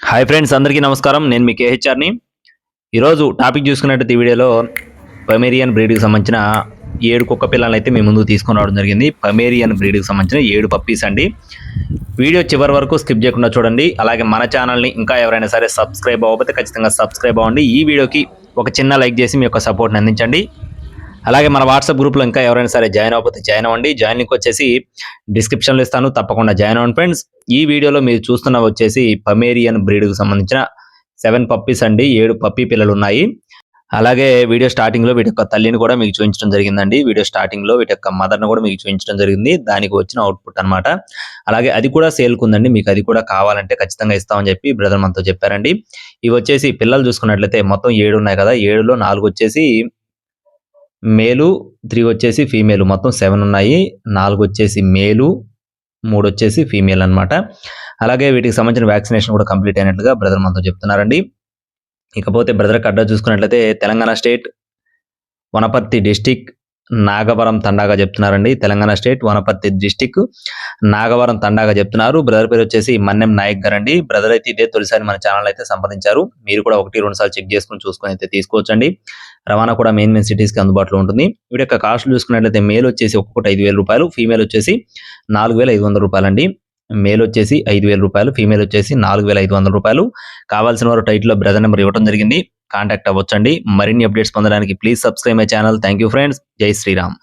Hi friends, అందరికీ నమస్కారం. నేను మీ కేహెచ్ఆర్ని. ఈరోజు టాపిక్ చూసుకున్నట్టు ఈ వీడియోలో పమేరియన్ బ్రీడ్కి సంబంధించిన 7 కుక్క పిల్లలను అయితే మీ ముందుకు తీసుకొని రావడం జరిగింది. పమేరియన్ బ్రీడ్కి సంబంధించిన 7 పప్పీస్ అండి. వీడియో చివరి వరకు స్కిప్ చేయకుండా చూడండి. అలాగే మన ఛానల్ని ఇంకా ఎవరైనా సరే సబ్స్క్రైబ్ అవ్వకపోతే ఖచ్చితంగా సబ్స్క్రైబ్ అవ్వండి. ఈ వీడియోకి ఒక చిన్న లైక్ చేసి మీ యొక్క సపోర్ట్ని అందించండి. అలాగే మన వాట్సాప్ గ్రూప్లో ఇంకా ఎవరైనా సరే జాయిన్ అవ్వకపోతే జాయిన్ అవ్వండి. జాయిన్ లింక్ వచ్చేసి డిస్క్రిప్షన్లో ఇస్తాను, తప్పకుండా జాయిన్ అవ్వండి ఫ్రెండ్స్. ఈ వీడియోలో మీరు చూస్తున్న వచ్చేసి పమేరియన్ బ్రీడ్కి సంబంధించిన 7 పప్పీస్ అండి. 7 పప్పీ పిల్లలు ఉన్నాయి. అలాగే వీడియో స్టార్టింగ్లో వీటి యొక్క తల్లిని కూడా మీకు చూపించడం జరిగిందండి. వీడియో స్టార్టింగ్లో వీటి యొక్క మదర్ని కూడా మీకు చూపించడం జరిగింది. దానికి వచ్చిన అవుట్పుట్ అనమాట. అలాగే అది కూడా సేల్కుందండి. మీకు అది కూడా కావాలంటే ఖచ్చితంగా ఇస్తామని చెప్పి బ్రదర్ మనతో చెప్పారండి. ఇవి వచ్చేసి పిల్లలు చూసుకున్నట్లయితే మొత్తం 7 ఉన్నాయి కదా, 7లో 4 వచ్చేసి మేలు, 3 వచ్చేసి ఫీమేల్, మొత్తం 7 ఉన్నాయి. 4 వచ్చేసి మేలు, 3 వచ్చేసి ఫీమేల్ అనమాట. అలాగే వీటికి సంబంధించిన వ్యాక్సినేషన్ కూడా కంప్లీట్ అయినట్లుగా బ్రదర్ మనతో చెప్తున్నారండి. ఇకపోతే బ్రదర్ అడ్రస్ చూసుకున్నట్లయితే తెలంగాణ స్టేట్ వనపర్తి డిస్టిక్ నాగవరం తండాగా చెప్తున్నారండి. తెలంగాణ స్టేట్ వనపర్తి డిస్టిక్ నాగవరం తండాగా చెప్తున్నారు. బ్రదర్ పేరు వచ్చేసి మన్నెం నాయక్ గారు అండి. బ్రదర్ అయితే ఇదే తొలిసారి మన ఛానల్ అయితే సంప్రదించారు. మీరు కూడా 1-2 సార్లు చెక్ చేసుకుని చూసుకొని అయితే తీసుకోవచ్చండి. రవాణా కూడా మెయిన్ సిటీస్కి అందుబాటులో ఉంటుంది. వీటి యొక్క కాస్ట్ చూసుకున్నట్లయితే మేల్ వచ్చేసి ఒక్కొక్కటి 5,000 రూపాయలు, ఫీమేల్ వచ్చేసి 4,500 రూపాయలు అండి. మేల్ వచ్చేసి 5,000 రూపాయలు, ఫీమేల్ వచ్చేసి 4,500 రూపాయలు. కావాల్సిన వారు టైటిల్లో బ్రదర్ నెంబర్ ఇవ్వడం జరిగింది, కాంటాక్ట్ అవ్వచ్చండి. మరిన్ని అప్డేట్స్ పొందడానికి please subscribe my channel. Thank you friends. జై శ్రీరామ్.